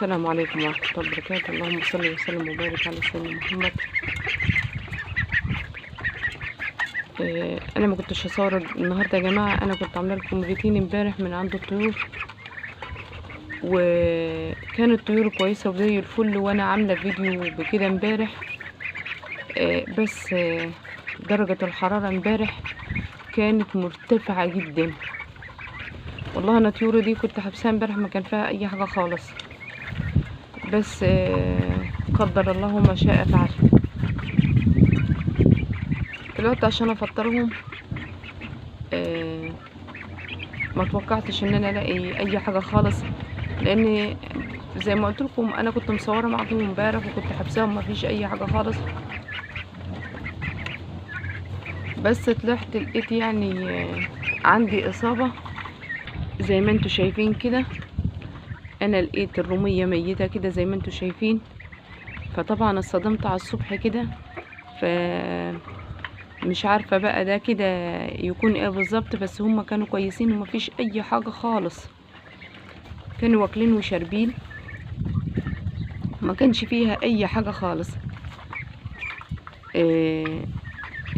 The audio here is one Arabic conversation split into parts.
السلام عليكم ورحمة الله وبركاته. اللهم صل وسلم وبارك على سيدنا محمد. انا ما كنتش هصور النهارده يا جماعه. انا كنت عامله لكم روتين امبارح من عند الطيور، وكانت الطيور كويسه وزي الفل، وانا عامله فيديو بكده امبارح. بس درجه الحراره امبارح كانت مرتفعه جدا. والله انا طيوري دي كنت حابساها امبارح ما كان فيها اي حاجه خالص، بس قدر الله ما شاء فعل. دلوقتي عشان افطرهم ما توقعتش ان انا الاقي اي حاجه خالص، لان زي ما قلت لكم انا كنت مصوره معاكم امبارح وكنت حابساهم ما فيش اي حاجه خالص. بس طلعت لقيت يعني عندي اصابه زي ما انتوا شايفين كده. انا لقيت الروميه ميته كده زي ما انتوا شايفين، فطبعا اتصدمت على الصبح كده. مش عارفه بقى ده كده يكون ايه بالظبط، بس هما كانوا كويسين ومفيش اي حاجه خالص، كانوا واكلين وشاربين، ما كانش فيها اي حاجه خالص.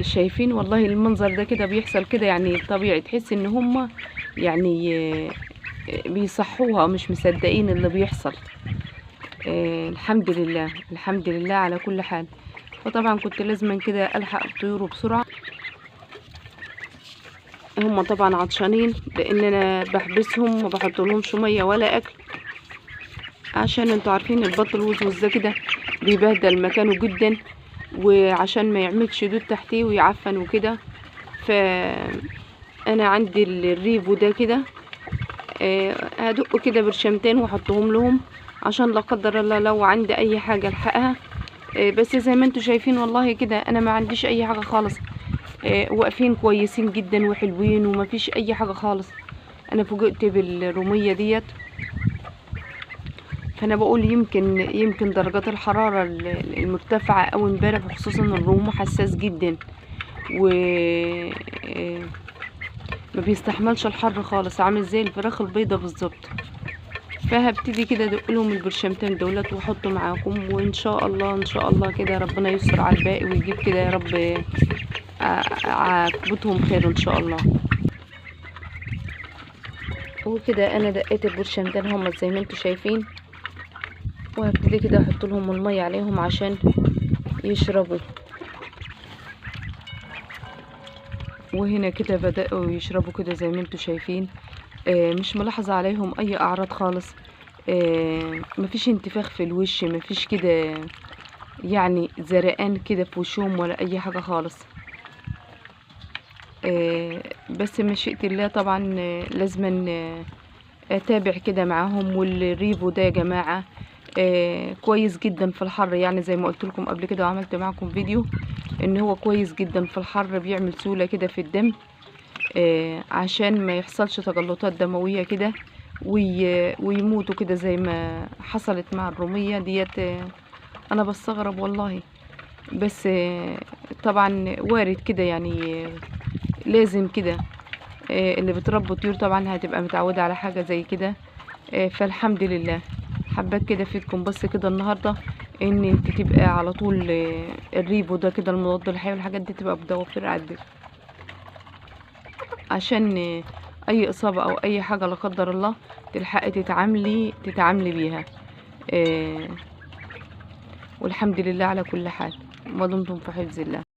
شايفين والله المنظر ده كده بيحصل كده، يعني طبيعي تحس ان هما يعني بيصحوها مش مصدقين اللي بيحصل. الحمد لله الحمد لله على كل حال. فطبعا كنت لازم كده الحق الطيور بسرعه. هم طبعا عطشانين لان انا بحبسهم ما بحط لهمش ميه ولا اكل، عشان انتوا عارفين البط الوزوز ده كده بيبهدل مكانه جدا، وعشان ما يعملش دود تحتيه ويعفن وكده. فانا عندي الريفو ده كده هدق كده برشمتين واحطهم لهم عشان لا قدر الله لو عندي اي حاجه الحقها. بس زي ما انتوا شايفين والله كده انا ما عنديش اي حاجه خالص. واقفين كويسين جدا وحلوين وما فيش اي حاجه خالص. انا فوجئت بالروميه ديت، فانا بقول يمكن درجات الحراره المرتفعه او امبارح، وخصوصا الروم حساس جدا و ما بيستحملش الحر خالص، عامل زي الفراخ البيضه بالظبط. فهبتدي كده ادق لهم البرشمتين دولت واحطه معاكم، وان شاء الله ان شاء الله كده ربنا يستر على الباقي ويجيب كده يا رب عاقبتهم خير ان شاء الله. وكده انا دقيت البرشمتين هم زي ما انتوا شايفين، وهبتدي كده احط لهم الميه عليهم عشان يشربوا. وهنا كده بدأوا يشربوا كده زي ما انتوا شايفين. مش ملاحظة عليهم اي اعراض خالص. مفيش انتفاخ في الوش، مفيش كده يعني زرقان كده في وشهم ولا اي حاجة خالص. بس مشيئة الله طبعا لازم اتابع كده معاهم. والريفو ده يا جماعة كويس جدا في الحر، يعني زي ما قلت لكم قبل كده وعملت معاكم فيديو ان هو كويس جدا في الحر، بيعمل سيولة كده في الدم عشان ما يحصلش تجلطات دموية كده ويموتوا كده زي ما حصلت مع الرومية ديت. انا بستغرب والله، بس طبعا وارد كده يعني لازم كده. اللي بتربوا طيور طبعا هتبقى متعودة على حاجة زي كده. فالحمد لله حبيت كده افيدكم بس كده النهارده ان انت تبقى على طول الريبو ده كده المضاد الحيوي والحاجات دي تبقى متوفرة عندك، عشان اي اصابة او اي حاجة لا قدر الله تلحقي تتعاملي بيها. والحمد لله على كل حال، ما دمتم في حفظ الله.